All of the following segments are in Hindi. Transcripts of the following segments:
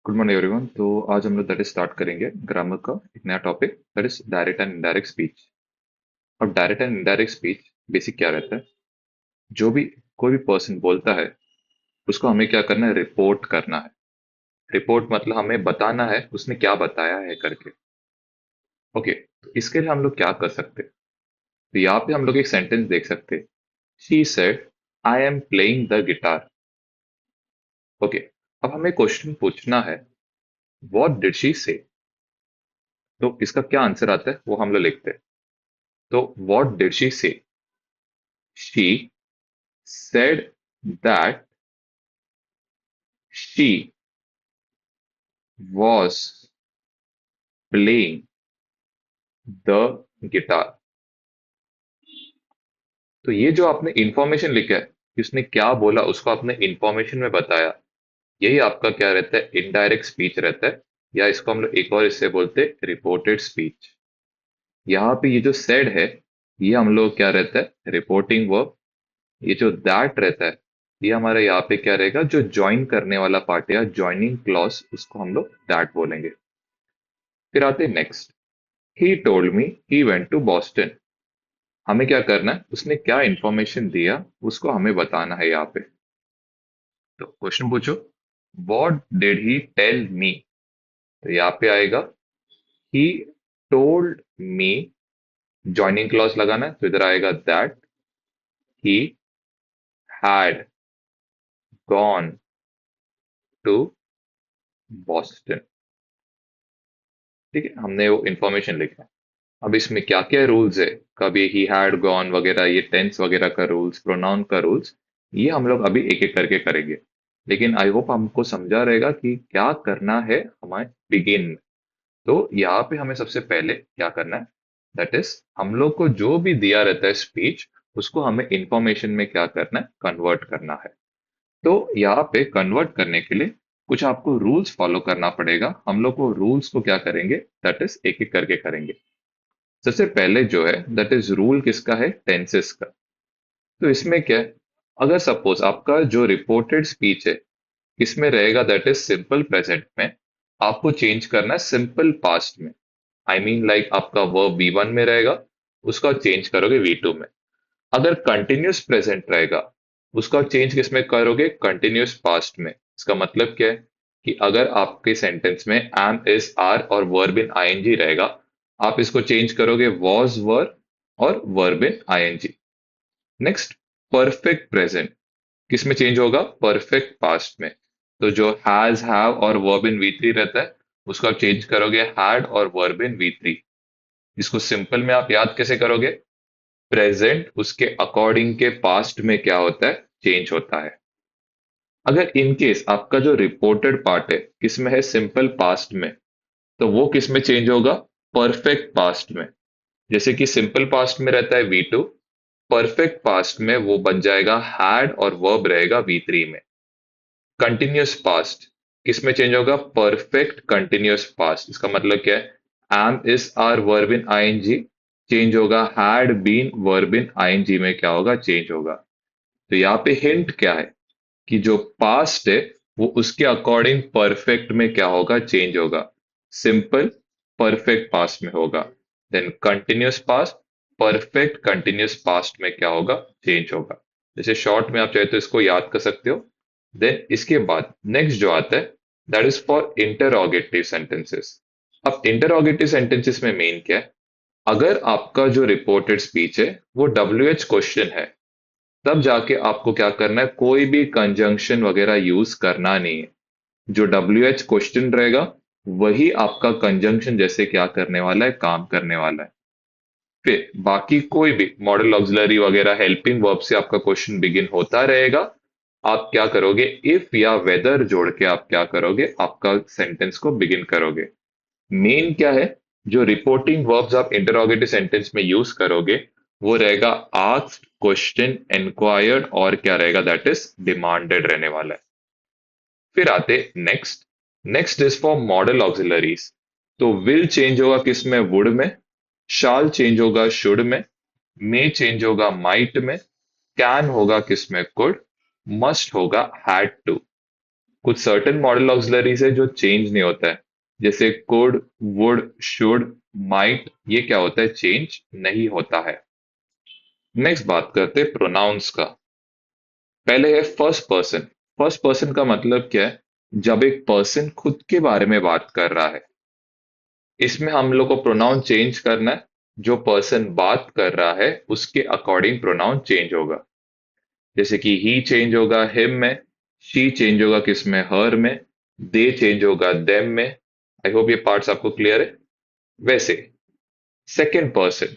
Good morning everyone. तो आज हम लोग दैट इज स्टार्ट करेंगे ग्रामर का एक नया topic that is direct and indirect speech. अब direct and indirect speech basic क्या रहता है? जो भी कोई भी पर्सन बोलता है उसको हमें क्या करना है? रिपोर्ट करना है। रिपोर्ट मतलब हमें बताना है उसने क्या बताया है करके। ओके, तो इसके लिए हम लोग क्या कर सकते हैं? तो यहाँ पे हम लोग एक सेंटेंस देख सकते हैं। She said I am playing the guitar. Okay, अब हमें क्वेश्चन पूछना है व्हाट डिड शी से। तो इसका क्या आंसर आता है वो हम लोग लिखते हैं। तो व्हाट डिड शी से? She said that she was playing the guitar। तो ये जो आपने इंफॉर्मेशन लिखा है कि उसने क्या बोला उसको आपने इंफॉर्मेशन में बताया, यही आपका क्या रहता है? इनडायरेक्ट स्पीच रहता है, या इसको हम लोग एक और इससे बोलते हैं रिपोर्टेड स्पीच। यहाँ पे ये जो सेड है ये हम लोग क्या रहता है? Reporting verb. ये जो दैट रहता है ये हमारा यहाँ पे क्या रहेगा? जो ज्वाइन करने वाला पार्ट या ज्वाइनिंग क्लॉज, उसको हम लोग दैट बोलेंगे। फिर आते next. He told me he went to Boston. हमें क्या करना है? उसने क्या इंफॉर्मेशन दिया उसको हमें बताना है यहाँ पे। तो क्वेश्चन पूछो, what did he tell me? तो यहाँ पे आएगा he told me, joining clause लगाना है तो इधर आएगा that he had gone to Boston. ठीक है, हमने वो इंफॉर्मेशन लिखा है। अब इसमें क्या क्या रूल्स है, कभी ही हैड गॉन वगैरह, ये टेंस वगैरह का रूल्स, प्रोनाउन का रूल्स, ये हम लोग अभी एक एक करके करेंगे। लेकिन आई होप हमको समझा रहेगा कि क्या करना है हमारे बिगिन में। तो यहाँ पे हमें सबसे पहले क्या करना है? दैट इज हम लोग को जो भी दिया रहता है स्पीच, उसको हमें इंफॉर्मेशन में क्या करना है? कन्वर्ट करना है। तो यहाँ पे कन्वर्ट करने के लिए कुछ आपको रूल्स फॉलो करना पड़ेगा। हम लोग को रूल्स को क्या करेंगे? दैट इज एक एक करके करेंगे। सबसे पहले जो है दैट इज रूल किसका है? टेंसेस का। तो इसमें क्या है? अगर सपोज आपका जो रिपोर्टेड स्पीच है किसमें रहेगा? दैट इज सिंपल प्रेजेंट में, आपको चेंज करना है सिंपल पास्ट में। आई मीन लाइक आपका वर्ब V1 में रहेगा, उसका चेंज करोगे V2 में। अगर कंटिन्यूस प्रेजेंट रहेगा उसका चेंज किसमें करोगे? कंटिन्यूस पास्ट में। इसका मतलब क्या है कि अगर आपके सेंटेंस में एम इज आर और वर्ब इन आईएनजी रहेगा, आप इसको चेंज करोगे वॉज वर और verb in ING. Next, perfect present किसमें चेंज होगा? परफेक्ट पास्ट में। तो जो हैज हैव और वर्ब इन V3 रहता है उसको आप चेंज करोगे हैड और वर्ब इन V3। इसको सिंपल में आप याद कैसे करोगे? प्रेजेंट उसके अकॉर्डिंग के पास्ट में क्या होता है? चेंज होता है। अगर इन केस आपका जो रिपोर्टेड पार्ट है किसमें है? सिंपल पास्ट में, तो वो किसमें चेंज होगा? परफेक्ट पास्ट में। जैसे कि सिंपल पास्ट में रहता है V2, परफेक्ट पास्ट में वो बन जाएगा हैड और वर्ब रहेगा V3 में। कंटिन्यूअस पास्ट किसमें चेंज होगा? Perfect continuous past. इसका मतलब क्या है? Am is are verb in ING change होगा had been verb in ING में क्या होगा? चेंज होगा। तो यहाँ पे हिंट क्या है कि जो पास्ट है वो उसके अकॉर्डिंग परफेक्ट में क्या होगा? चेंज होगा। सिंपल परफेक्ट पास्ट में होगा, then continuous past perfect continuous past में क्या होगा? चेंज होगा। जैसे शॉर्ट में आप चाहे तो इसको याद कर सकते हो। देन इसके बाद नेक्स्ट जो आता है that is for interrogative sentences. अब इंटरोगेटिव सेंटेंसेस में मेन क्या है? अगर आपका जो रिपोर्टेड स्पीच है वो WH क्वेश्चन है, तब जाके आपको क्या करना है? कोई भी कंजंक्शन वगैरह यूज करना नहीं है। जो WH क्वेश्चन रहेगा वही आपका कंजंक्शन जैसे क्या करने वाला है? काम करने वाला है। फिर बाकी कोई भी मॉडल ऑक्सिलरी वगैरह हेल्पिंग वर्ब से आपका क्वेश्चन बिगिन होता रहेगा। आप क्या करोगे? इफ या वेदर जोड़ के आप क्या करोगे? आपका सेंटेंस को बिगिन करोगे। मेन क्या है? जो रिपोर्टिंग वर्ब्स आप इंटरोगेटिव सेंटेंस में यूज करोगे वो रहेगा आस्क्ड, क्वेश्चन, इंक्वायर्ड और क्या रहेगा? दैट इज डिमांडेड रहने वाला है। फिर आते next. Next is for model auxiliaries. तो विल चेंज होगा किसमें? वुड में। शाल चेंज होगा शुड में। मे चेंज होगा माइट में। कैन होगा किसमें? कुड। मस्ट होगा हैड टू। कुछ सर्टेन मॉडल ऑक्सिलरीज है जो चेंज नहीं होता है, जैसे कुड, वुड, शुड, माइट, ये क्या होता है, चेंज नहीं होता है। नेक्स्ट बात करते हैं प्रोनाउंस का। पहले है फर्स्ट पर्सन। फर्स्ट पर्सन का मतलब क्या है, जब एक पर्सन खुद के बारे में बात कर रहा है, इसमें हम लोग को प्रोनाउन चेंज करना है। जो पर्सन बात कर रहा है उसके अकॉर्डिंग प्रोनाउन चेंज होगा। जैसे कि ही चेंज होगा हिम में, शी चेंज होगा किस में, हर में, दे चेंज होगा देम में। आई होप ये पार्ट्स आपको क्लियर है। वैसे second person,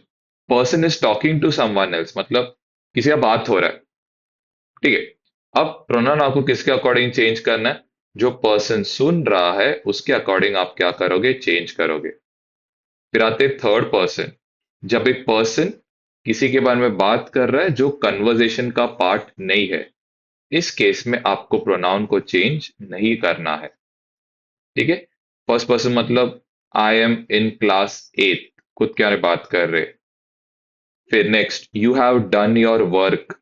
person is talking to someone else, मतलब किसी का बात हो रहा है, ठीक है। अब प्रोनाउन आपको किसके अकॉर्डिंग चेंज करना है, जो पर्सन सुन रहा है उसके अकॉर्डिंग आप क्या करोगे, चेंज करोगे। फिर आते थर्ड पर्सन, जब एक पर्सन किसी के बारे में बात कर रहा है जो कन्वर्जेशन का पार्ट नहीं है, इस केस में आपको प्रोनाउन को चेंज नहीं करना है, ठीक है। फर्स्ट पर्सन मतलब I am in class eight, खुद क्या बात कर रहे। फिर next, you have done your work,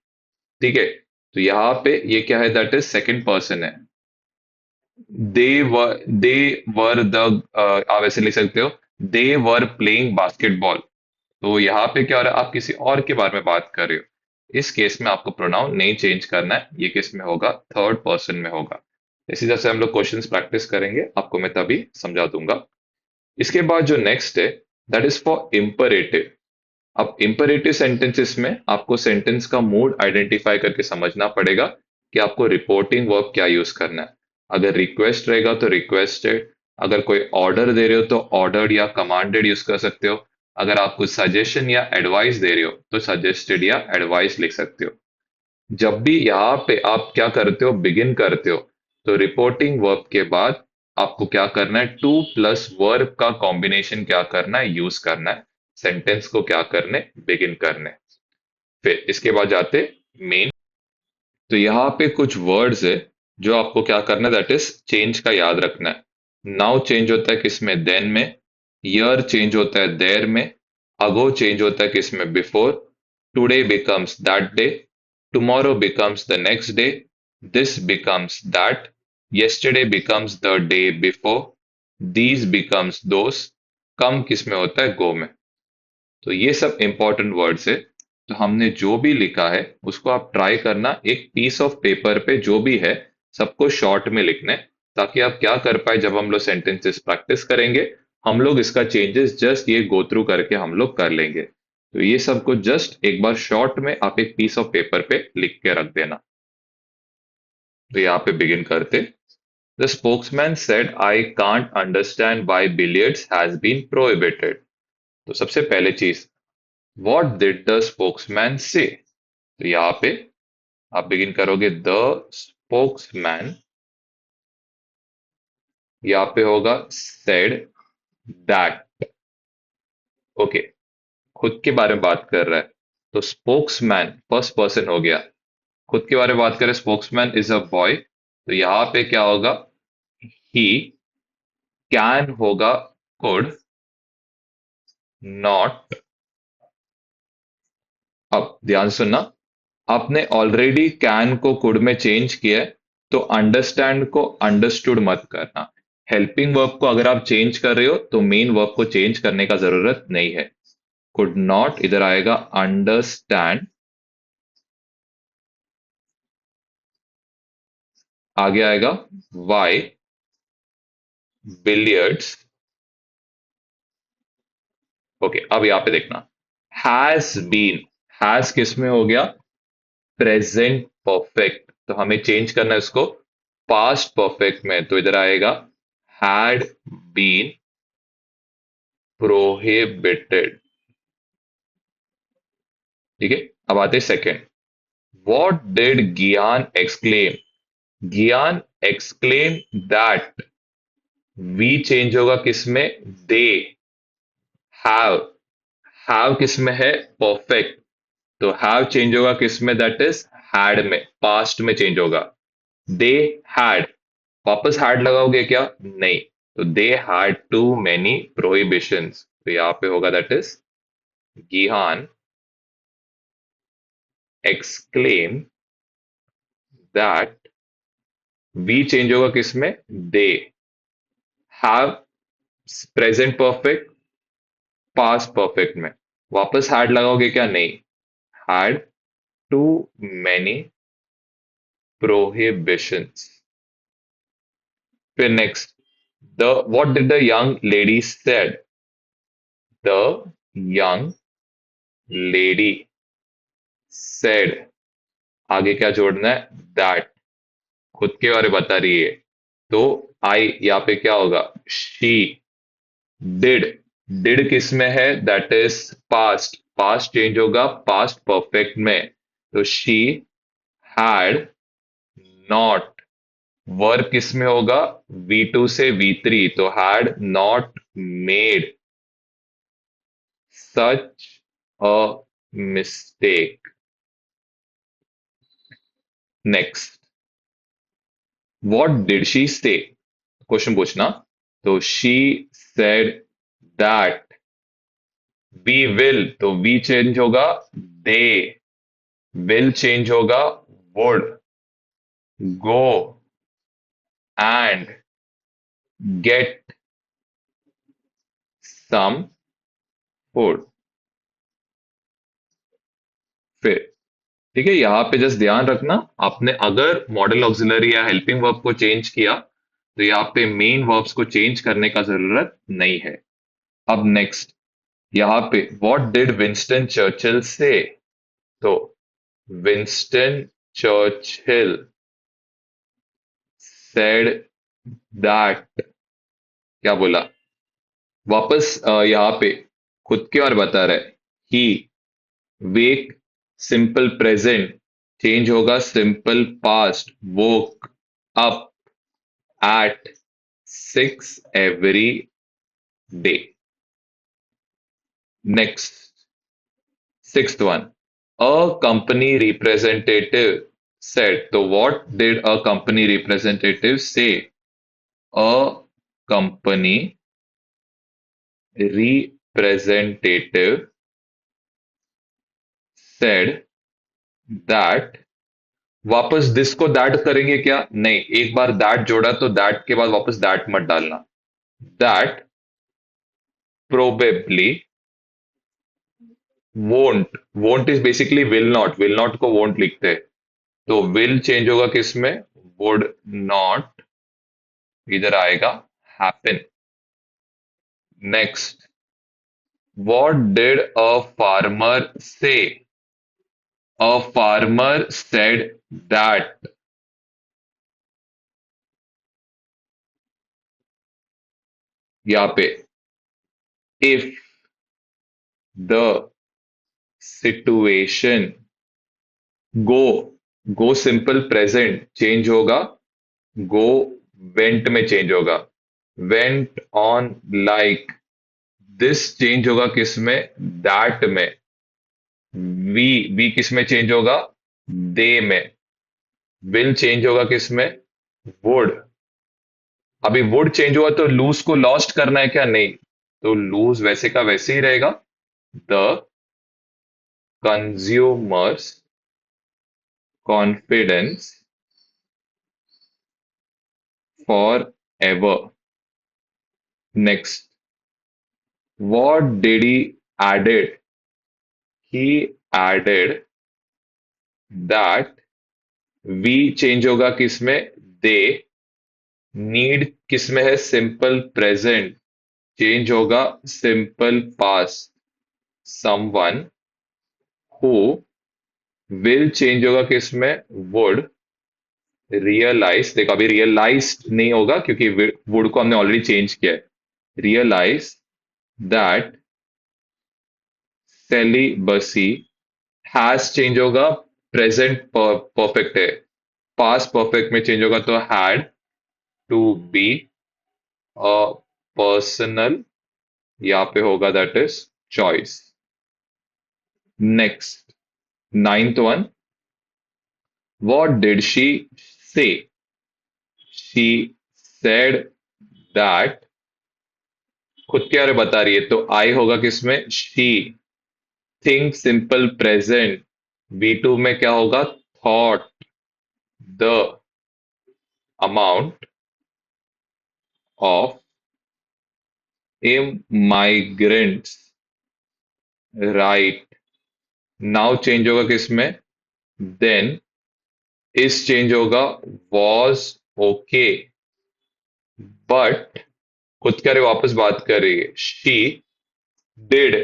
ठीक है। तो यहाँ पे ये क्या है, दैट इज सेकंड पर्सन है। दे वर द, आप ऐसे लिख सकते हो, दे वर प्लेइंग बास्केटबॉल। तो यहाँ पे क्या हो रहा है, आप किसी और के बारे में बात कर रहे हो, इस केस में आपको प्रोनाउन नहीं चेंज करना है, ये किस में होगा, थर्ड पर्सन में होगा। इसी तरह से हम लोग क्वेश्चंस प्रैक्टिस करेंगे, आपको मैं तभी समझा दूंगा। इसके बाद जो नेक्स्ट है, दैट इज फॉर इम्परेटिव। अब इम्परेटिव सेंटेंसेस में आपको सेंटेंस का मूड आइडेंटिफाई करके समझना पड़ेगा कि आपको रिपोर्टिंग वर्ब क्या यूज करना है। अगर रिक्वेस्ट रहेगा तो रिक्वेस्टेड, अगर कोई ऑर्डर दे रहे हो तो ऑर्डर्ड या कमांडेड यूज कर सकते हो, अगर आप कुछ सजेशन या एडवाइस दे रहे हो तो सजेस्टेड या एडवाइस लिख सकते हो। जब भी यहाँ पे आप क्या करते हो, बिगिन करते हो, तो रिपोर्टिंग वर्ब के बाद आपको क्या करना है, टू प्लस वर्ब का कॉम्बिनेशन क्या करना है, यूज करना है, सेंटेंस को क्या करने, बिगिन करने। फिर इसके बाद जाते मेन। तो यहाँ पे कुछ वर्ड्स है जो आपको क्या करना है, दैट इज चेंज का याद रखना है। नाउ चेंज होता है किसमें, देन में। ईयर चेंज होता है देर में। अगो चेंज होता है किसमें, before. Today becomes that day. Tomorrow becomes the next day. This becomes that. yesterday becomes the day before. these becomes those. कम किसमें होता है, गो में। तो ये सब इंपॉर्टेंट वर्ड्स है। तो हमने जो भी लिखा है उसको आप ट्राई करना, एक पीस ऑफ पेपर पे जो भी है सबको शॉर्ट में लिखना है, ताकि आप क्या कर पाए, जब हम लोग सेंटेंसेस प्रैक्टिस करेंगे हम लोग इसका चेंजेस जस्ट ये गो थ्रू करके हम लोग कर लेंगे। तो ये सबको जस्ट एक बार शॉर्ट में आप एक पीस ऑफ पेपर पे लिख के रख देना। तो यहाँ पे बिगिन करते। The spokesman said I can't understand why billiards has been prohibited. तो सबसे पहले चीज, What did the spokesman say? तो यहाँ पे आप बिगिन करोगे, द स्पोक्समैन, यहाँ पे होगा said that। ओके, खुद के बारे में बात कर रहा है, तो स्पोक्समैन फर्स्ट पर्सन हो गया। खुद के बारे में बात करें, स्पोक्समैन इज अ बॉय, तो यहाँ पे क्या होगा, ही। कैन होगा कुड, नॉट। अब ध्यान सुनना, आपने ऑलरेडी कैन को कुड में चेंज किया है, तो अंडरस्टैंड को अंडरस्टूड मत करना। हेल्पिंग वर्ब को अगर आप चेंज कर रहे हो तो मेन वर्ब को चेंज करने का जरूरत नहीं है। कुड नॉट इधर आएगा अंडरस्टैंड, आगे आएगा वाई बिलियर्ड्स। ओके, अब यहां पे देखना, हैज बीन, हैज किस में हो गया, प्रेजेंट परफेक्ट, तो हमें चेंज करना है इसको पास्ट परफेक्ट में, तो इधर आएगा हैड बीन प्रोहिबिटेड, ठीक है। अब आते सेकंड, व्हाट डिड गियान एक्सक्लेम। गियान एक्सक्लेम दैट, वी चेंज होगा किसमें, दे हैव। हैव किसमें है, परफेक्ट, तो हैव चेंज होगा किसमें, दैट इज हैड में, पास्ट में चेंज होगा। दे हैड, वापस हैड लगाओगे क्या, नहीं, तो they had too many prohibitions, तो यहां पे होगा दैट इज गिहान exclaim that वी चेंज होगा किसमें? They. Have present perfect past perfect में। वापस हैड लगाओगे क्या? नहीं। Had too many prohibitions. फिर next, the what did the young lady said? The young lady said, आगे क्या जोड़ना है? दैट। खुद के बारे में बता रही है, तो आई यहाँ पे क्या होगा? She did. डिड किस में है? That is past. Past change होगा पास्ट परफेक्ट में, तो शी हैड नॉट। वर्क किस में होगा? V2 से V3, तो had not made such a mistake. Next, what did she say? Question पूछना। तो she said that we will, तो वी चेंज होगा दे, विल चेंज होगा would, go and get some food. फिर ठीक है, यहाँ पे जस्ट ध्यान रखना, आपने अगर मॉडल ऑक्सिलरी या हेल्पिंग वर्ब को चेंज किया तो यहाँ पे मेन वर्ब्स को चेंज करने का जरूरत नहीं है। अब नेक्स्ट, यहाँ पे व्हाट डिड विंस्टन चर्चिल से? तो विंस्टन चर्चिल सेड दैट, क्या बोला? वापस यहाँ पे खुद के और बता रहा है। ही वेक सिंपल प्रेजेंट चेंज होगा simple past, woke up at 6 every day. Next, sixth one. A company representative said. So, what did a company representative say? A company representative said that, वापस दिस को दैट करेंगे क्या? नहीं, एक बार दैट जोड़ा तो दैट के बाद वापस दैट मत डालना। That probably won't, won't is basically will not को वोंट लिखते हैं, तो विल चेंज होगा किसमें? वुड नॉट, इधर आएगा happen. Next, what did a farmer से? अ फार्मर सेड दैट, यहाँ पे if the situation, go, go simple present change होगा, गो वेंट में चेंज होगा, went on like, this change होगा किसमें? दैट में। वी, वी किस में चेंज होगा? दे में। विल चेंज होगा किसमें? वुड। अभी वुड चेंज हुआ तो लूज को लॉस्ट करना है क्या? नहीं, तो लूज वैसे का वैसे ही रहेगा। The consumers confidence for ever. Next, what did he added? He added that we change होगा किसमें? दे। नीड किसमें है? सिंपल प्रेजेंट चेंज होगा simple past, someone who. Will change होगा किसमें? वुड। रियलाइज, देखो अभी रियलाइज नहीं होगा क्योंकि वुड को हमने ऑलरेडी चेंज किया है। Realise that celibacy, has change होगा प्रेजेंट परफेक्ट है, पास्ट परफेक्ट में चेंज होगा तो had to be a personal, यहाँ पे होगा that is choice. Next, ninth one, what did she say? She said that, खुद के बारे में बता रही है तो आई होगा किसमें? She. Think simple present, V2 में क्या होगा? Thought. The amount of immigrants, right? Now change होगा किसमें? देन इस चेंज होगा was okay, बट खुद करे वापस बात कर रही है शी डिड।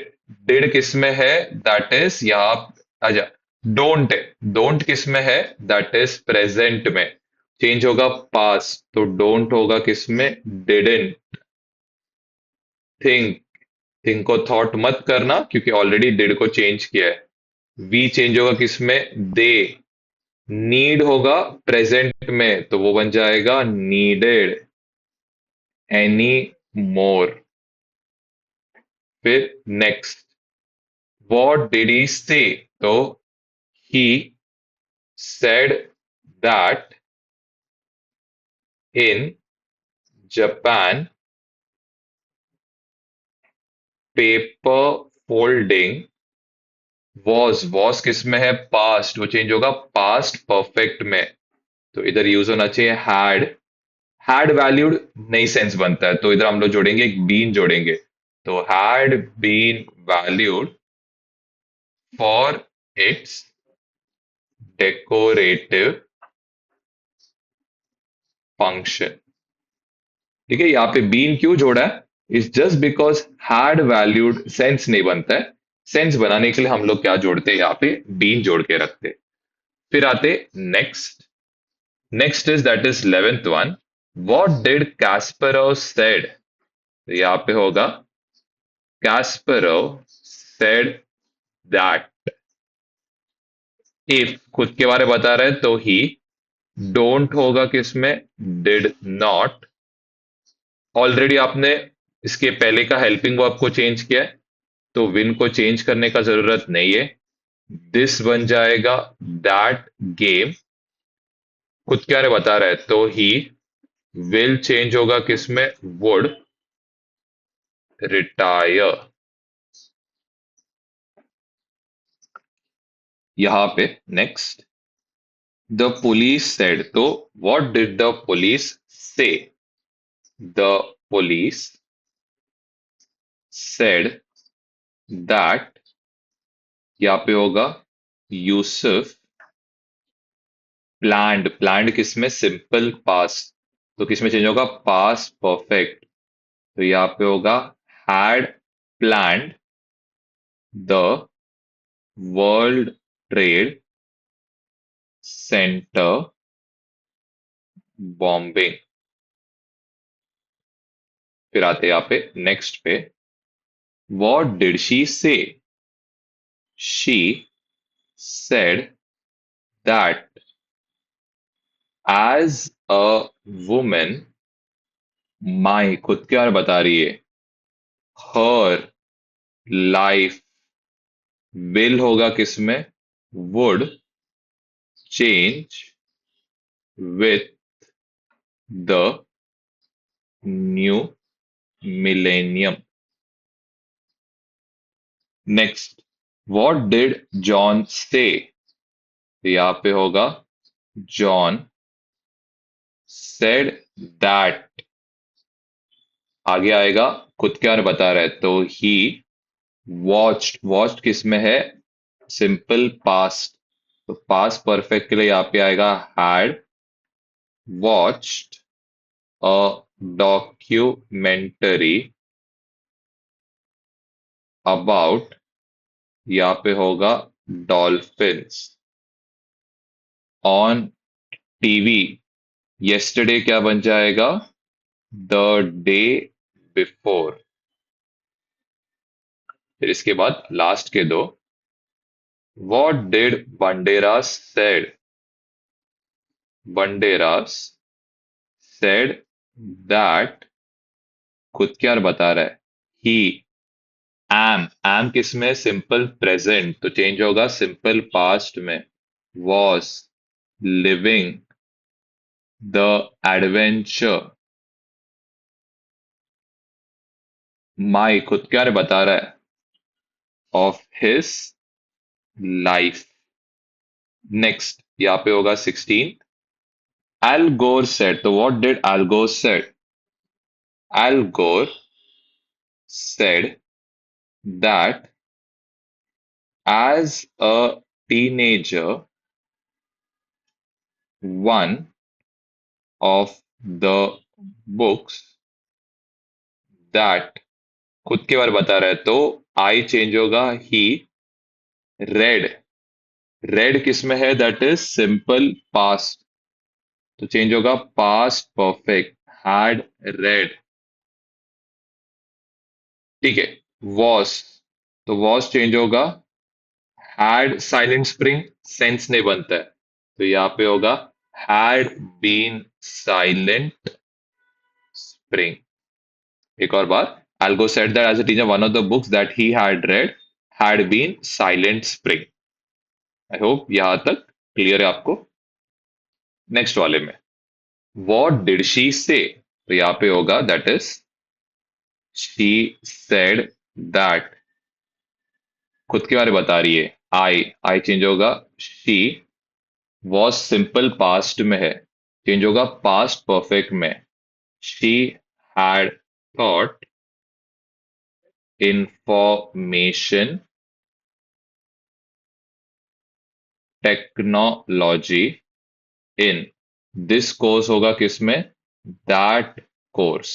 डिड किस में है? दैट इज यहाँ। अच्छा, डोंट है। डोंट किस में है? दैट इज प्रेजेंट में। चेंज होगा पास, तो डोंट होगा किस में? डिडंट। थिंक, थिंक को थॉट मत करना क्योंकि ऑलरेडी डिड को चेंज किया है। वी चेंज होगा किस में? दे। नीड होगा प्रेजेंट में, तो वो बन जाएगा नीडेड। Any more. फिर next, what did he say? तो ही said that in Japan, paper folding was किस में है? पास्ट। वो चेंज होगा पास्ट परफेक्ट में, तो इधर यूज होना चाहिए हैड वैल्यूड नहीं सेंस बनता है, तो इधर हम लोग जोड़ेंगे एक बीन जोड़ेंगे। तो had been valued for its decorative function. ठीक है, यहाँ पे बीन क्यों जोड़ा है? Is just because had valued sense नहीं बनता है। सेंस बनाने के लिए हम लोग क्या जोड़ते हैं? यहाँ पे बीन जोड़ के रखते हैं। फिर आते next. Next is that is 11th one. What did Caspero said? यहाँ पे होगा कैस्परो सेड दैट। इफ खुद के बारे में बता रहे हैं तो ही। डोंट होगा किसमें? Did not. ऑलरेडी आपने इसके पहले का हेल्पिंग वर्ब को चेंज किया है, तो विन को चेंज करने का जरूरत नहीं है। दिस बन जाएगा दैट गेम। खुद क्या रे बता रहा है तो ही। विल चेंज होगा किसमें? Would retire. यहां पे नेक्स्ट, द पुलिस सेड। तो व्हाट डिड द पुलिस से? The police said that. यहाँ पे होगा यूसुफ प्लान्ड। प्लान्ड किसमें? सिंपल पास्ट, तो किसमें चेंज होगा? पास्ट परफेक्ट, तो यहाँ पे होगा had planned the world trade centre bombing. फिर आते यहाँ पे नेक्स्ट पे, what did she say? She said that as a woman, my खुद क्या बता रही है? हर लाइफ विल होगा किसमें? Would change with the new millennium. Next, what did John से? यहाँ पे होगा जॉन सेड दैट। आगे आएगा खुद क्या बता रहा है तो ही वॉच्ड। वॉच्ड किस में है? सिंपल पास्ट, तो पास्ट परफेक्ट के लिए यहाँ पे आएगा had watched a documentary about. यहाँ पे होगा डॉल्फिन्स ऑन टीवी। yesterday क्या बन जाएगा? The day before. फिर इसके बाद लास्ट के दो, what did Banderas said? Banderas said that. खुद क्या बता रहा है? ही एम किस में? सिंपल प्रेजेंट, तो चेंज होगा सिंपल पास्ट में। Was living the adventure. My खुद क्या बता रहा है? Of his life. नेक्स्ट यहाँ पे होगा 16, Al Gore said. So what did Al Gore said? Al Gore said that as a teenager, one of the books that खुद के बारे में बता रहा है तो आई चेंज होगा ही रेड रेड किस में है दैट इज सिंपल पास्ट तो चेंज होगा पास्ट परफेक्ट हैड रेड ठीक है वॉस तो वॉस चेंज होगा हैड साइलेंट स्प्रिंग सेंस नहीं बनता है तो यहाँ पे होगा हैड बीन साइलेंट स्प्रिंग एक और बार Algo said that as a teacher one of the books that he had read had been Silent Spring. I hope यहां तक क्लियर है आपको नेक्स्ट वाले में वॉट डिड शी से तो यहाँ पे होगा that is she said that खुद के बारे में बता रही है आई चेंज होगा शी वॉज सिंपल पास्ट में है चेंज होगा पास्ट परफेक्ट में she had thought information technology in this course होगा किसमें that course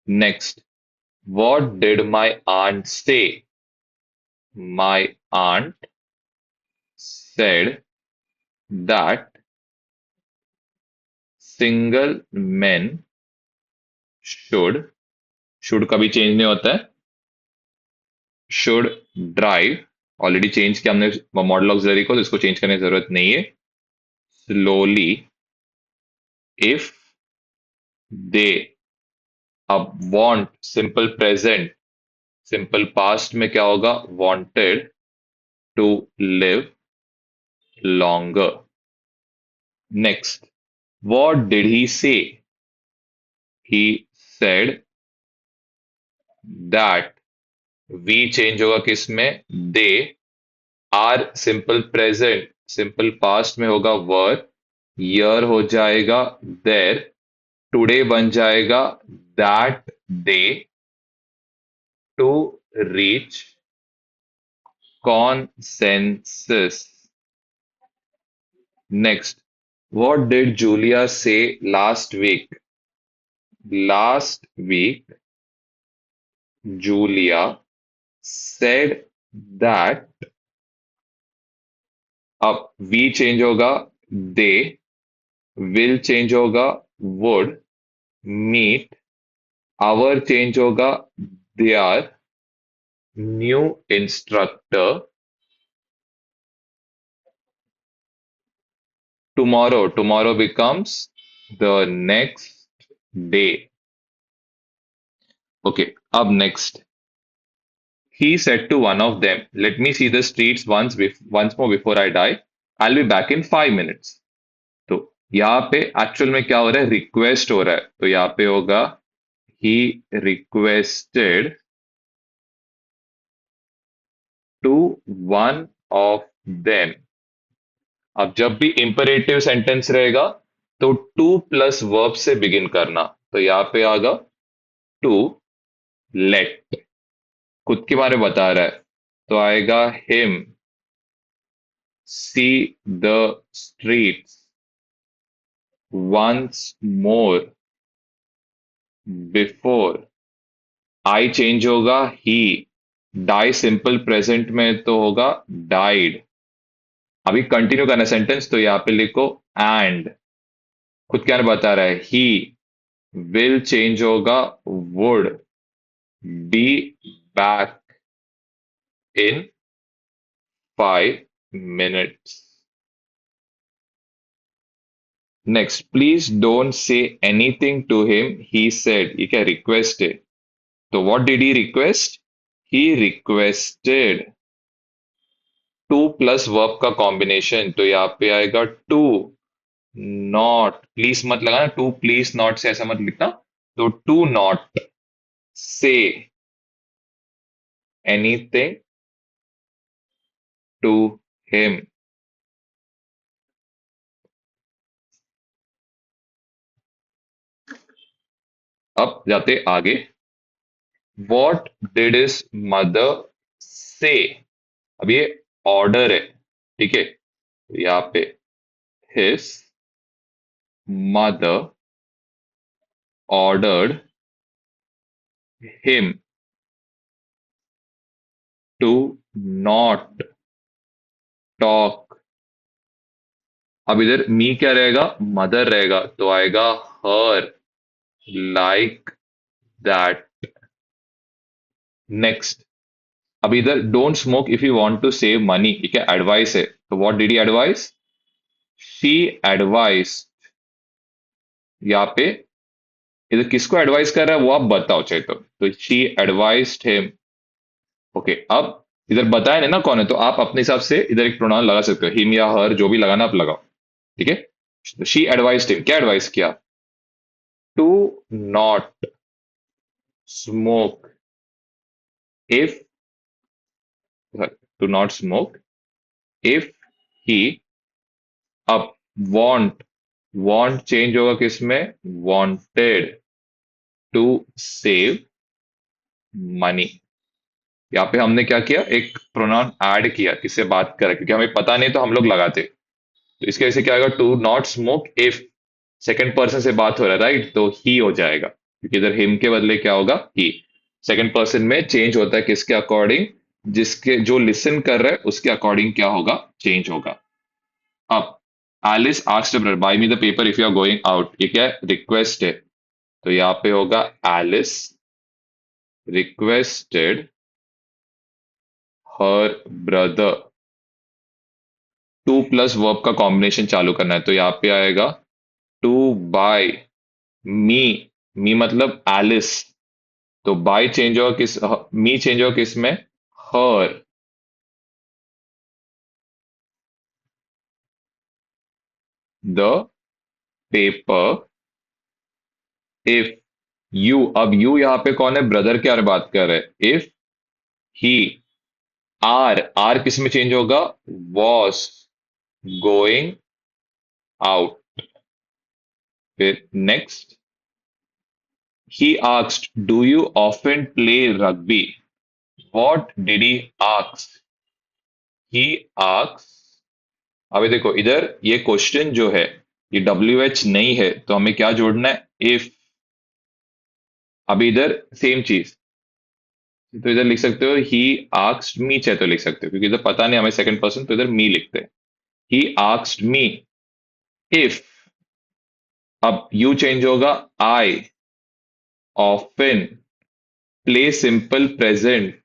next what did my aunt say my aunt said that single men should should कभी चेंज नहीं होता है शुड ड्राइव ऑलरेडी चेंज किया हमने मॉडल ऑक्सिलरी को तो इसको चेंज करने की जरूरत नहीं है स्लोली इफ दे अब want simple present simple past में क्या होगा wanted to live longer next what did he say he said that we change होगा किसमें they are simple present simple past में होगा वर ईयर हो जाएगा देर टुडे बन जाएगा that day to reach consensus next what did Julia say last week Julia said that अब we चेंज होगा they will चेंज होगा would meet our चेंज होगा their new instructor tomorrow becomes the next day okay अब next he said to one of them let me see the streets once more before I die I'll be back in 5 minutes तो यहाँ पे एक्चुअल में क्या हो रहा है रिक्वेस्ट हो रहा है तो यहाँ पे होगा he requested to one of them अब जब भी इंपरेटिव सेंटेंस रहेगा तो टू प्लस वर्ब से बिगिन करना तो यहाँ पे आगा टू लेट खुद के बारे में बता रहा है तो आएगा him see the streets once more before I change होगा ही डाई सिंपल प्रेजेंट में तो होगा डाइड अभी कंटिन्यू करना सेंटेंस तो यहाँ पे लिखो एंड खुद क्या बता रहा है ही विल चेंज होगा would be back in 5 minutes next please don't say anything to him he said ये क्या रिक्वेस्ट है तो what did he request he requested to plus verb का कॉम्बिनेशन तो यहाँ पे आएगा टू नॉट प्लीज मत लगाना टू प्लीज नॉट से ऐसा मत लिखना तो to not say anything to him अब जाते आगे। वॉट डिड हिज मदर से। अब ये ऑर्डर है, ठीक है, तो यहाँ पे his mother ordered him to not talk. अब इधर मी क्या रहेगा, मदर रहेगा, तो आएगा हर, लाइक दैट। नेक्स्ट, अब इधर don't smoke if you want to save money, ठीक है, एडवाइस है, तो what did he advise, she advise. यहाँ पे इधर किसको एडवाइस कर रहा है वो आप बताओ चाहे तो शी एडवाइस्ड हिम। ओके, अब इधर बताया नहीं ना कौन है, तो आप अपने हिसाब से इधर एक प्रोनाउन लगा सकते हो, हिम या हर, जो भी लगाना आप लगाओ, ठीक है। तो शी एडवाइस्ड हिम, क्या एडवाइस किया, to not smoke if, to not smoke if he, अब वांट, वांट चेंज होगा किस में, वांटेड टू सेव मनी। यहाँ पे हमने क्या किया, एक प्रोनाउन ऐड किया, किससे बात करा, क्योंकि हमें पता नहीं तो हम लोग लगाते। तो इसके वजह से क्या आएगा, to not smoke if second person से बात हो रहा है, राइट, तो ही हो जाएगा, क्योंकि इधर हिम के बदले क्या होगा, ही। सेकंड पर्सन में चेंज होता है किसके अकॉर्डिंग, जिसके जो लिसन कर रहा है उसके अकॉर्डिंग क्या होगा, चेंज होगा। अब Alice asked brother buy me the paper if you are going out, ये क्या है, रिक्वेस्ट है, तो यहाँ पे होगा Alice requested her brother. To plus verb का कॉम्बिनेशन चालू करना है, तो यहाँ पे आएगा टू बाय मी, मी मतलब एलिस, तो बाय चेंज होगा किस, मी चेंज होगा किस में, हर। द पेपर इफ यू, अब यू यहाँ पे कौन है, ब्रदर के बारे में बात कर रहे हैं, इफ ही, आर, आर किस में चेंज होगा, वॉज गोइंग आउट। फिर next, he asked, do you often play rugby? What did he ask? He asks, अभी देखो इधर ये क्वेश्चन जो है, ये डब्ल्यू एच नहीं है, तो हमें क्या जोड़ना है, इफ। अभी इधर सेम चीज, तो इधर लिख सकते हो ही आस्क्ड मी, चाहे तो लिख सकते हो, क्योंकि इधर पता नहीं हमें सेकंड पर्सन, तो इधर मी लिखते हैं, ही आस्क्ड मी इफ। अब यू चेंज होगा, I often play simple present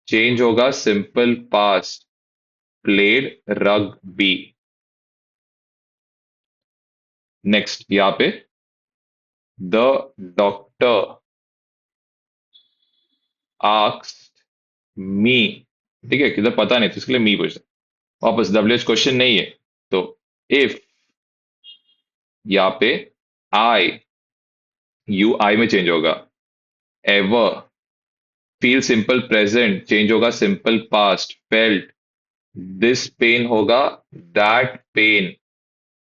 change होगा simple past, played rugby. Next यहाँ पे द डॉक्टर आस्क्ड मी, ठीक है, किधर पता नहीं तो इसके लिए मी पूछा, वापस डब्ल्यू एच क्वेश्चन नहीं है, तो इफ, यहाँ पे आई, यू आई में चेंज होगा, ever feel simple present change होगा simple past, felt, this pain होगा that pain,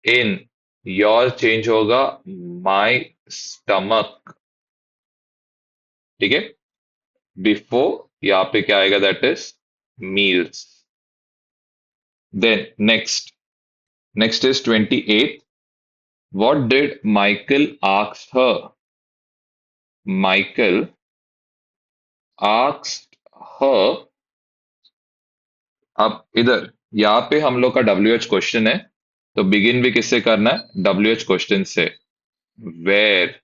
in, your change होगा माई स्टमक, ठीक है। बिफोर यहाँ पे क्या आएगा, that is meals. Then next, next is 28, what did Michael ask her, Michael asked her. अब इधर यहाँ पे हम लोग का डब्ल्यू एच क्वेश्चन है, तो बिगिन भी किससे करना है, डब्ल्यू एच क्वेश्चन से, वेयर।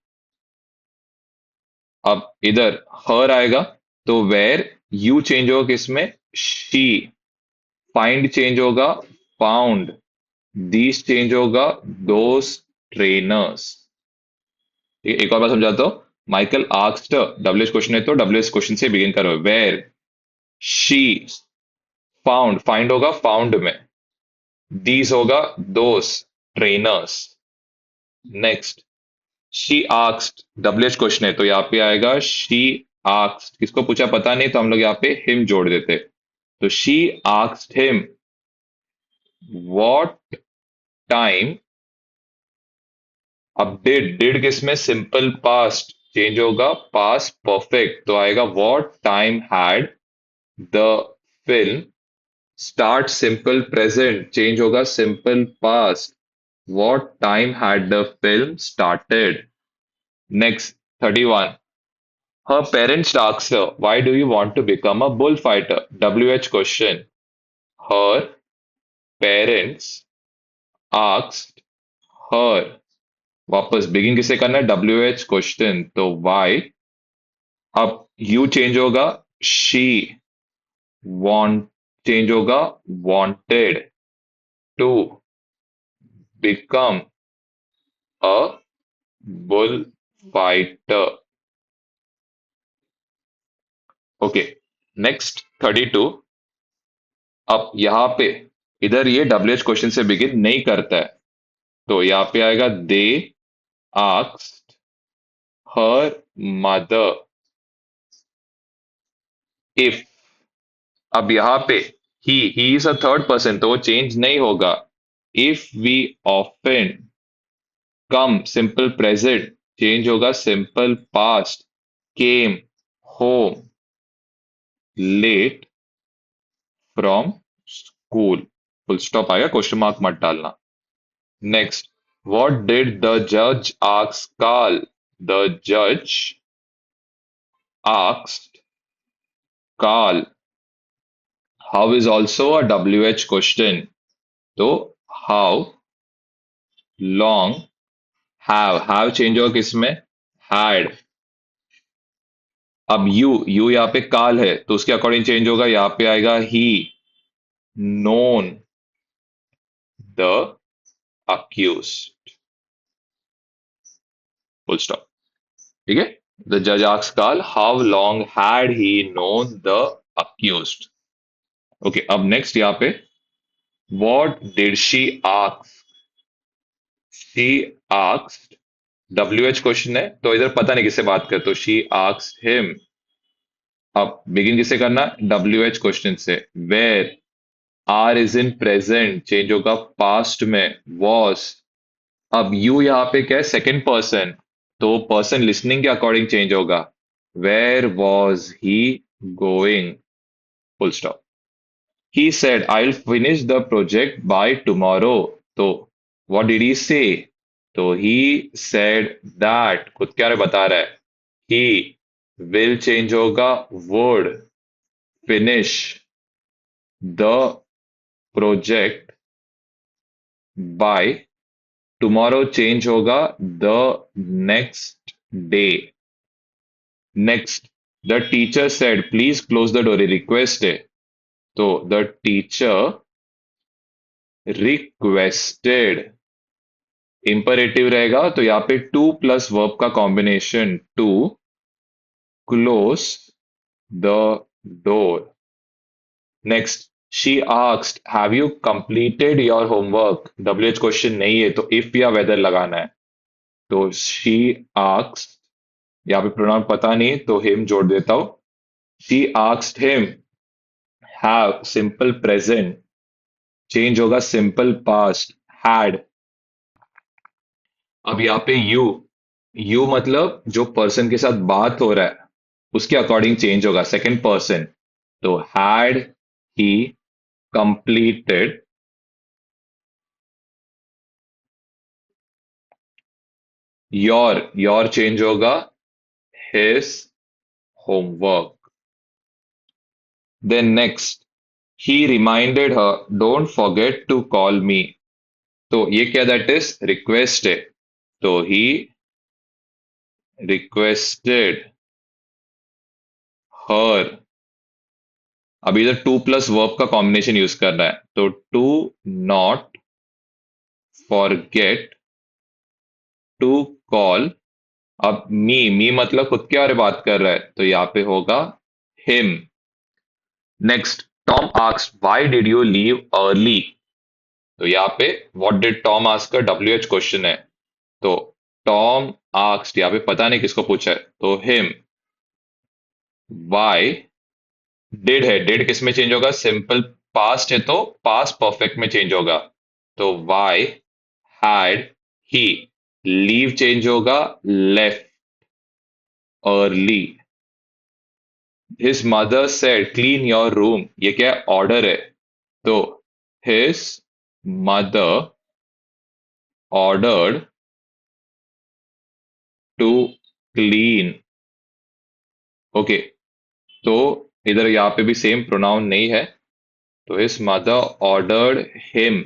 अब इधर हर आएगा, तो वेयर, यू चेंज होगा किसमें, शी, फाइंड चेंज होगा फाउंड, दीज चेंज होगा दोस ट्रेनर्स। ठीक है, एक और बार समझाता हूँ, Michael asked, W H question है तो डब्ल्यू एच क्वेश्चन से बिगिन करो, वेयर, शी, फाउंड, फाइंड होगा फाउंड में, दीज होगा those trainers. Next, she asked, W H question है तो यहाँ पे आएगा शी आस्क्ड, किसको पूछा पता नहीं तो हम लोग यहाँ पे हिम जोड़ देते, तो she asked him what time. अब डिड, डिड किसमें, सिंपल पास्ट चेंज होगा पास्ट परफेक्ट, तो आएगा what time had the film start. Simple present change होगा simple past, what time had the film started. Next 31, her parents asked her, why do you want to become a bullfighter? WH question. Her parents asked her, वापस बिगिन किसे करना है? WH क्वेश्चन, तो why, अब यू चेंज होगा शी, want चेंज होगा wanted to become a bullfighter. Okay, next 32, अब यहाँ पे इधर ये WH क्वेश्चन से बिगिन नहीं करता है, तो यहाँ पे आएगा they asked her mother if. अब यहाँ पे he is a third person, तो वो चेंज नहीं होगा। If we often come simple present change होगा simple past, came home late from school, full stop आएगा, क्वेश्चन मार्क मत डालना। नेक्स्ट, व्हाट डिड द जज आस्क कार्ल? द जज asked Karl how is also a WH question, तो हाउ लॉन्ग, हैव चेंज होगा किसमें? हैड। अब यू यहाँ पे काल है, तो उसके अकॉर्डिंग चेंज होगा, यहाँ पे आएगा he known the accused, full stop. ठीक है, द जज asks Carl how long had he known the accused. Okay, अब नेक्स्ट यहाँ पे what did she ask? She asked, WH question है, तो इधर पता नहीं किससे बात कर, तो शी आस्क्ड हिम। अब बिगिन किसे करना? WH क्वेश्चन से, where are is in present change होगा पास्ट में वॉज। अब यू यहाँ पे क्या है? सेकंड पर्सन, तो पर्सन लिसनिंग के अकॉर्डिंग चेंज होगा, where was he going, full stop. He said I will finish the project by tomorrow, तो व्हाट डिड ही से? तो ही सेड दैट, खुद क्या बता रहा है? ही विल चेंज होगा would finish the project by tomorrow change होगा the next day. Next, the teacher said please close the door, request है, तो द टीचर रिक्वेस्टेड, इंपरेटिव रहेगा, तो यहाँ पे टू प्लस वर्ब का combination, to close the door. Next, she asked have you completed your homework? WH question नहीं है, तो इफ या वेदर लगाना है, तो शी आस्क्ड, यहाँ पे प्रोनाउन पता नहीं तो हिम जोड़ देता हूं, she asked him, have simple present change होगा सिंपल पास्ट, हैड। अब यहाँ पे यू मतलब जो पर्सन के साथ बात हो रहा है उसके अकॉर्डिंग चेंज होगा, सेकंड पर्सन, तो had he completed, your change होगा his homework. Then next, he reminded her don't forget to call me, तो ये क्या? दैट इज रिक्वेस्ट है, तो ही रिक्वेस्टेड हर। अब इधर टू प्लस वर्ब का कॉम्बिनेशन यूज करना है, तो to not forget to call. अब मी मतलब खुद के बारे में बात कर रहा है, तो यहाँ पे होगा him. Next, Tom asked why did you leave early, तो यहाँ पे व्हाट डिड टॉम आस्क का WH क्वेश्चन है, तो टॉम आस्क्ड, यहाँ पे पता नहीं किसको पूछा है, तो हिम। व्हाई डिड है, डिड किस में चेंज होगा? सिंपल पास्ट है, तो पास्ट परफेक्ट में चेंज होगा, तो why had he, leave change होगा left, early. His mother said, clean your room. ये क्या है? ऑर्डर है. तो his mother ordered to clean. Okay, तो इधर यहाँ पे भी सेम प्रोनाउन नहीं है. तो his mother ordered him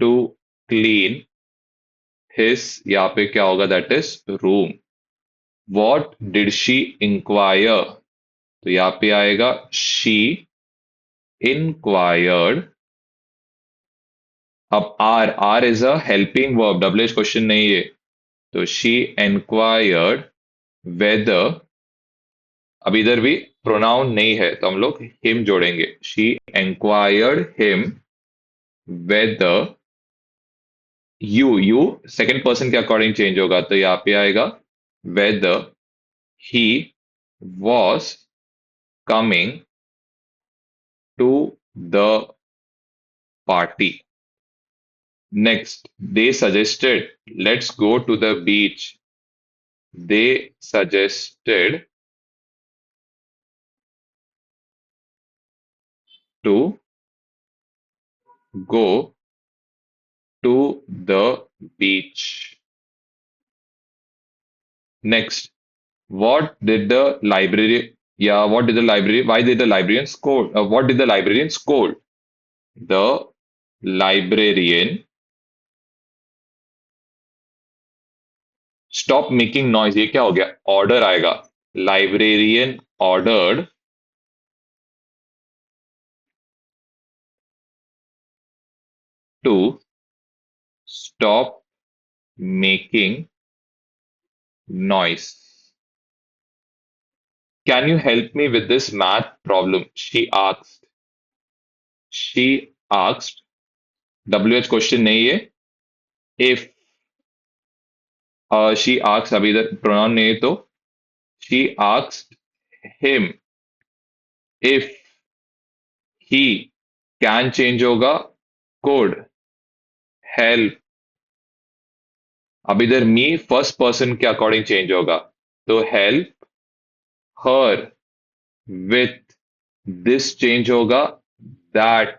to clean his, यहाँ पे क्या होगा? That is room. What did she inquire? तो यहाँ पे आएगा she inquired. अब R is a helping verb, WH question नहीं है. तो she inquired whether, अब इधर भी प्रोनाउन नहीं है तो हम लोग हिम जोड़ेंगे. she inquired him whether, you second person के अकॉर्डिंग चेंज होगा तो यहाँ पे आएगा whether he was coming to the party. Next, they suggested, let's go to the beach. They suggested to go to the beach. Next, what did the library, yeah, what did the library, why did the librarian scold? What did the librarian scold? The librarian, stop making noise. ये क्या हो गया? ऑर्डर आएगा. Librarian ordered to stop making noise. Can you help me with this math problem? She asked. She asked. WH question नहीं है. If she asked, अभी इधर प्रोनाउन नहीं है तो she asked him if he, can change होगा, could help. अब इधर मी फर्स्ट पर्सन के अकॉर्डिंग चेंज होगा तो help her with, this change होगा that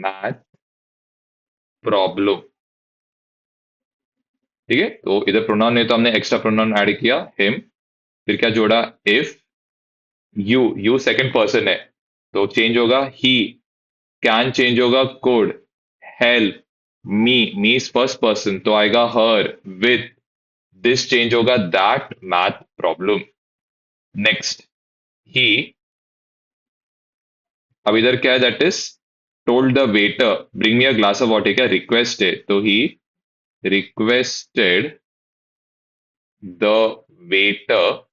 math problem. ठीक है, तो इधर प्रोनाउन नहीं तो हमने एक्स्ट्रा प्रोनाउन ऐड किया हिम. फिर क्या जोड़ा? इफ. यू सेकंड पर्सन है तो चेंज होगा ही. कैन चेंज होगा could. Help, me is first person तो आएगा हर. विथ, दिस चेंज होगा that math problem. Next, he, अब इधर क्या है? That is told the waiter bring me a glass of water. क्या रिक्वेस्ट है तो ही रिक्वेस्टेड द वेटर.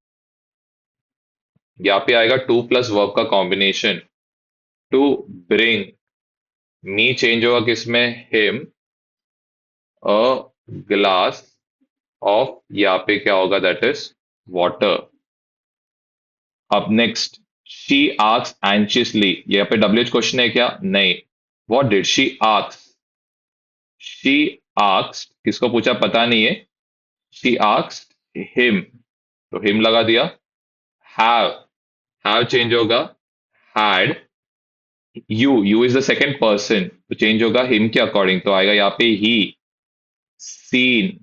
यहाँ पे आएगा टू प्लस वर्ब का combination. To bring, me change होगा किसमें? हिम. अ ग्लास ऑफ, यहाँ पे क्या होगा? That is water. अब नेक्स्ट, शी आस्क्स एंशियसली. यहाँ पे WH क्वेश्चन है क्या? नहीं. What did she ask? She asked, किसको पूछा पता नहीं है. शी आस्क्ड हिम तो हिम लगा दिया. हैव चेंज होगा had. You is the second person तो चेंज होगा हिम के अकॉर्डिंग तो आएगा यहाँ पे he. Seen,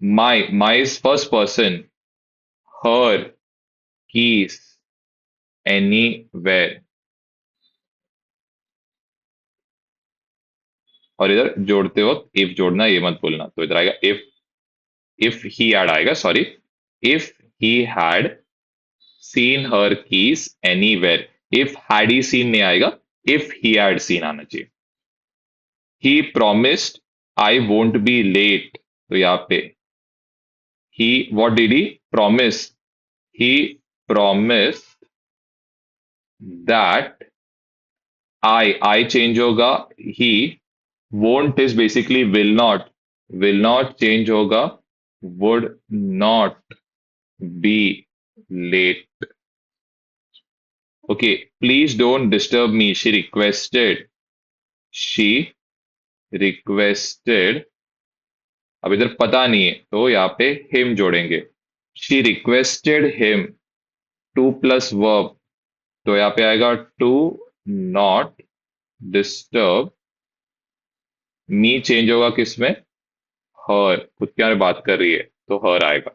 my is first person. Her keys anywhere. और इधर जोड़ते वक्त इफ जोड़ना ये मत भूलना. तो इधर आएगा इफ ही हैड आएगा, sorry. If he had seen her keys anywhere. If had he seen नहीं आएगा, इफ ही हैड सीन आना चाहिए. He promised I won't be late. तो यहाँ पे he, what did he promise? He promise that I change होगा he. won't is basically will not change होगा would not be late. Okay, please don't disturb me. She requested. अब इधर पता नहीं है तो यहाँ पे him जोड़ेंगे. She requested him to plus verb, तो यहाँ पे आएगा to not disturb me, change होगा किसमें, हर, खुद के बारे में बात कर रही है तो हर आएगा।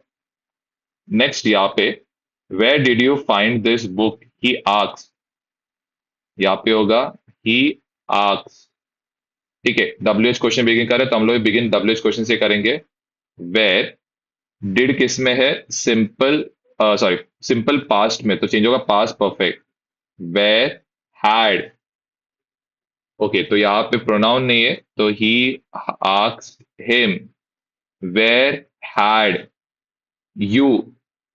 नेक्स्ट यहाँ पे where did you find this book he asks, यहाँ पे होगा ही आस्क्स। ठीक है, डब्ल्यू एच क्वेश्चन बिगिन करें तो हम लोग बिगिन डब्ल्यू एच क्वेश्चन से करेंगे। वेयर डिड किस में है, सिंपल, सॉरी सिंपल पास्ट में, तो चेंज होगा past perfect. Where had, okay तो यहाँ पे प्रोनाउन नहीं है तो he asked him where had you,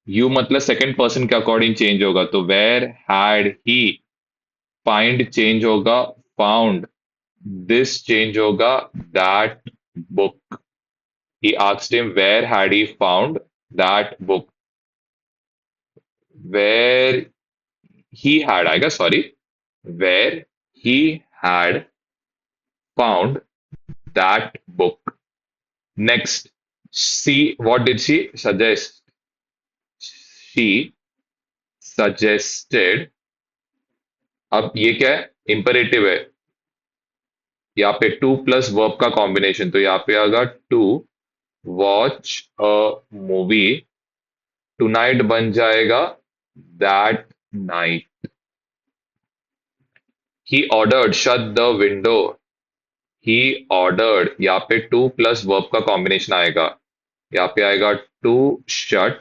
you मतलब सेकंड पर्सन के अकॉर्डिंग चेंज होगा तो where had he, find change होगा फाउंड, दिस चेंज होगा that book. He asked him where had he found that book. Where he had, I guess, sorry, where he had found that book. Next, see, what did she suggest? She suggested, अब ये क्या है, इंपरेटिव है, यहाँ पे टू प्लस वर्ब का कॉम्बिनेशन, तो यहाँ पे आएगा to watch a movie, tonight बन जाएगा that night. He ordered shut the window, he ordered, यहाँ पे टू प्लस वर्ब का कॉम्बिनेशन आएगा, यहाँ पे आएगा to shut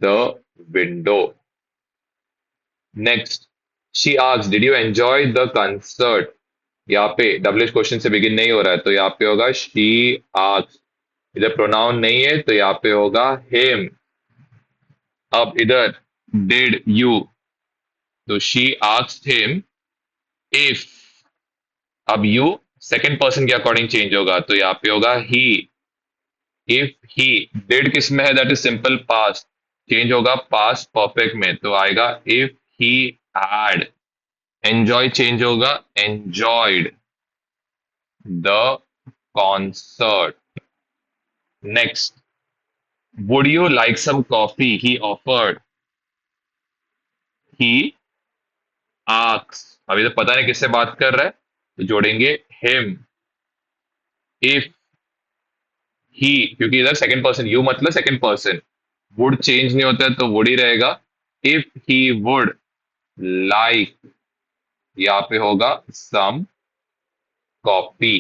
the window. Next, she asked did you enjoy the concert, यहाँ पे डब्ल्यूएच क्वेश्चन से बिगिन नहीं हो रहा है तो यहाँ पे होगा शी आस्क्ड, इधर प्रोनाउन नहीं है तो यहाँ पे होगा हिम। अब इधर डिड यू, तो शी आस्क्ड हिम इफ, अब यू सेकंड पर्सन के अकॉर्डिंग चेंज होगा तो यहाँ पे होगा ही। इफ ही, डिड किस में है, that is simple past, change होगा पास्ट परफेक्ट में तो आएगा if he had. Enjoy change होगा enjoyed the concert. Next, would you like some coffee, he offered, he asks, अभी तो पता नहीं किससे बात कर रहा है तो जोड़ेंगे हिम। इफ ही, क्योंकि इधर सेकंड पर्सन, यू मतलब सेकंड पर्सन, वुड चेंज नहीं होता है तो वुड ही रहेगा। इफ ही वुड लाइक, यहाँ पे होगा some coffee.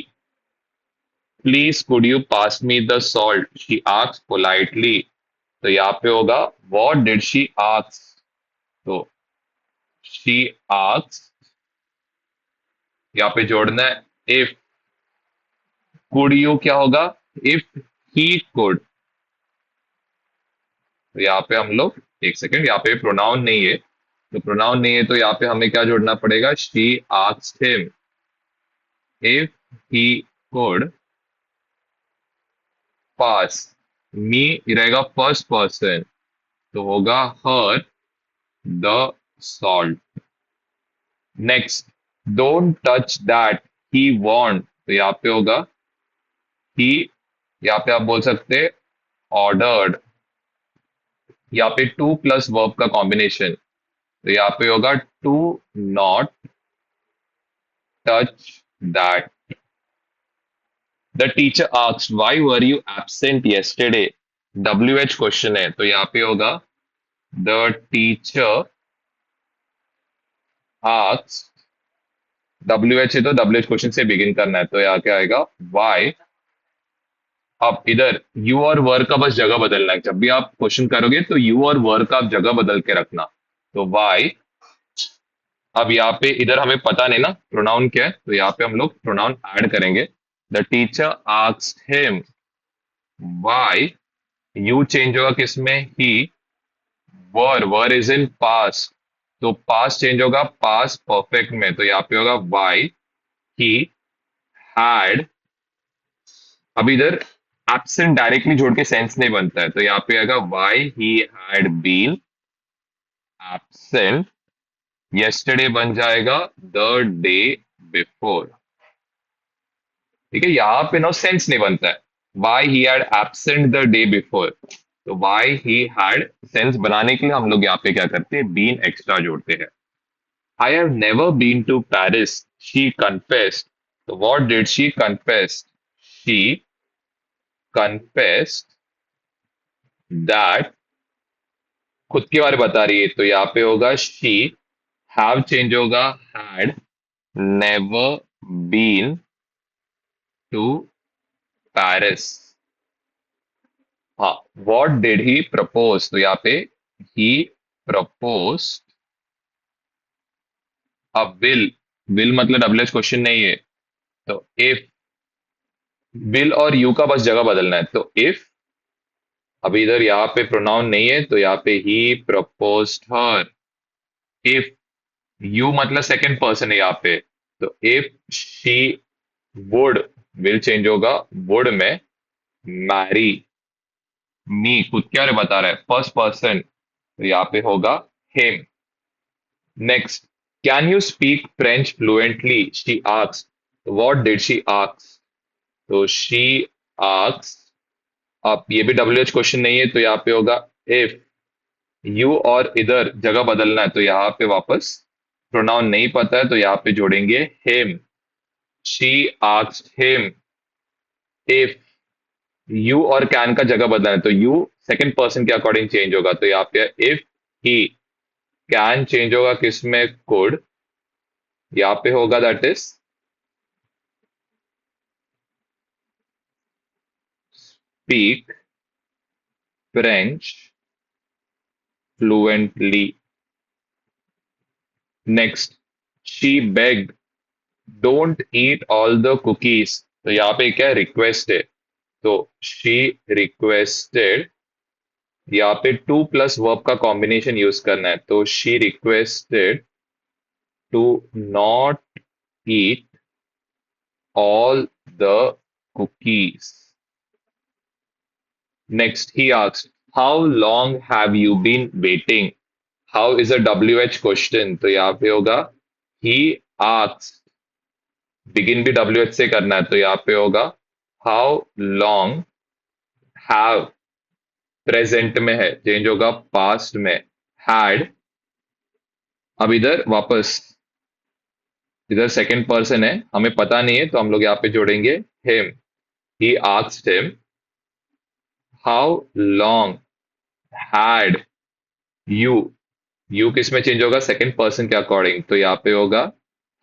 Please could you pass me the salt, she asked politely, तो यहाँ पे होगा व्हाट डिड शी आस्क, तो शी आस्क्ड, यहाँ पे जोड़ना है इफ। कुड यू क्या होगा, इफ ही कुड, तो यहाँ पे हम लोग, एक सेकेंड, यहाँ पे प्रोनाउन नहीं है, तो प्रोनाउन नहीं है तो यहाँ पे हमें क्या जोड़ना पड़ेगा, she asked him if he could pass me, रहेगा फर्स्ट पर्सन तो होगा her the salt. Next, don't touch that he want, तो यहाँ पे होगा ही, यहाँ पे आप बोल सकते ऑर्डर्ड, यहाँ पे टू प्लस वर्ब का कॉम्बिनेशन तो यहाँ पे होगा to not touch that. The teacher asked why were you absent yesterday, W H question है तो यहाँ पे होगा the teacher asked, W H है तो डब्ल्यू एच क्वेश्चन से बिगिन करना है तो यहाँ क्या आएगा वाई। अब इधर यू और वर का बस जगह बदलना है, जब भी आप क्वेश्चन करोगे तो यू और वर का आप जगह बदल के रखना, तो वाई। अब यहाँ पे इधर हमें पता नहीं ना प्रोनाउन क्या है तो यहाँ पे हम लोग प्रोनाउन ऐड करेंगे। The teacher asked him why, you change होगा किसमें, ही, वर इज इन पास्ट तो पास्ट चेंज होगा पास्ट परफेक्ट में तो यहाँ पे होगा वाई ही हैड। अब इधर एब्सेंट डायरेक्टली जोड़ के सेंस नहीं बनता है तो यहाँ पे आएगा why he had been absent, yesterday बन जाएगा द डे बिफोर। ठीक है, यहाँ पे नो सेंस नहीं बनता है, Y he had absent the day before, तो वाई ही हैड सेंस बनाने के लिए हम लोग यहाँ पे क्या करते हैं, बीन एक्स्ट्रा जोड़ते हैं। I have never been to Paris, she confessed. तो what did she confess? She confessed that, खुद के बारे में बता रही है, तो यहाँ पे होगा शी, हैव चेंज होगा had, never been to Paris. हाँ, व्हाट डिड ही प्रपोज? तो यहाँ पे he propose a will. Will मतलब डब्ल्यूएच क्वेश्चन नहीं है, तो इफ, विल और यू का बस जगह बदलना है, तो इफ, अभी इधर यहाँ पे प्रोनाउन नहीं है तो यहाँ पे ही प्रपोज्ड हर। इफ, यू मतलब सेकंड पर्सन है यहाँ पे, तो if she would, will change होगा वुड में, मैरी मी, खुद क्या रे बता रहा है, फर्स्ट पर्सन, तो यहाँ पे होगा him. Next, can you speak French fluently, she asked. What did she ask? तो शी आस्क्ड, अब ये भी डब्ल्यू एच क्वेश्चन नहीं है तो यहाँ पे होगा इफ, यू और इधर जगह बदलना है तो यहाँ पे वापस प्रोनाउन नहीं पता है तो यहाँ पे जोड़ेंगे him. She asked him if, you और कैन का जगह बदलना है तो यू सेकंड पर्सन के अकॉर्डिंग चेंज होगा, तो यहाँ पे इफ ही, कैन चेंज होगा किस में, कुड, यहाँ पे होगा that is speak French fluently. Next, she bagged don't eat all the cookies, तो यहाँ पे क्या है, रिक्वेस्ट है, तो शी रिक्वेस्टेड, यहाँ पे टू प्लस वर्ब का कॉम्बिनेशन यूज करना है, तो she requested to not eat all the cookies. Next, he asked, how long have you been waiting? How is a WH question? तो यहाँ पे होगा he asked, begin भी WH से करना है तो यहाँ पे होगा how long, have present में है, चेंज होगा past में, had, अब इधर वापस, इधर सेकंड पर्सन है, हमें पता नहीं है तो हम लोग यहाँ पे जोड़ेंगे him. He asked him how long had you, you किस में चेंज होगा, सेकंड पर्सन के अकॉर्डिंग, तो यहाँ पे होगा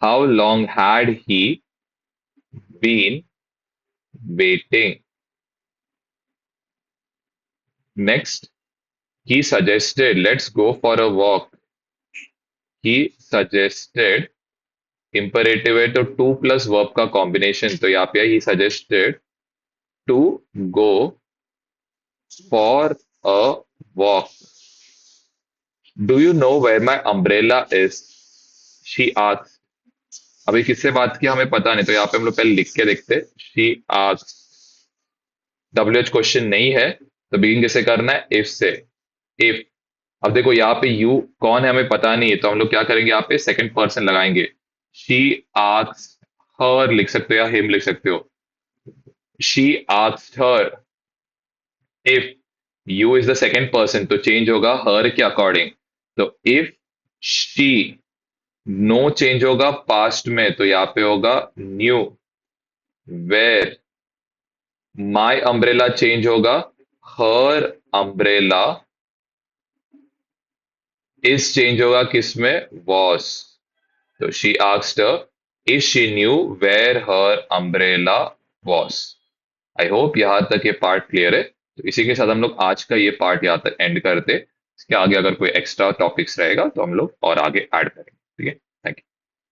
how long had he been waiting. Next, he suggested let's go for a walk, he suggested, imperative है तो टू प्लस वर्ब का कॉम्बिनेशन, तो यहाँ पे he suggested to go for a walk. Do you know where my umbrella is, she asked, अभी किससे बात की हमें पता नहीं तो यहाँ पे हम लोग पहले लिख के देखते, she asked, W H question नहीं है तो बिगिन कैसे करना है, इफ से। इफ, अब देखो यहाँ पे यू कौन है हमें पता नहीं है तो हम लोग क्या करेंगे, यहाँ पे सेकंड पर्सन लगाएंगे, शी आस्क्ड हर लिख सकते हो या हिम लिख सकते हो, she asked her. If you is the second person तो चेंज होगा हर के अकॉर्डिंग, तो इफ शी, नो चेंज होगा पास्ट में तो यहाँ पे होगा knew, where, my umbrella change होगा हर अम्ब्रेला, इस चेंज होगा किसमें, वॉस, तो she asked her if she knew where her umbrella was. I hope यहां तक ये पार्ट क्लियर है, तो इसी के साथ हम लोग आज का ये पार्ट यहाँ तक एंड करते, इसके आगे अगर कोई एक्स्ट्रा टॉपिक्स रहेगा तो हम लोग और आगे ऐड करेंगे, ठीक है।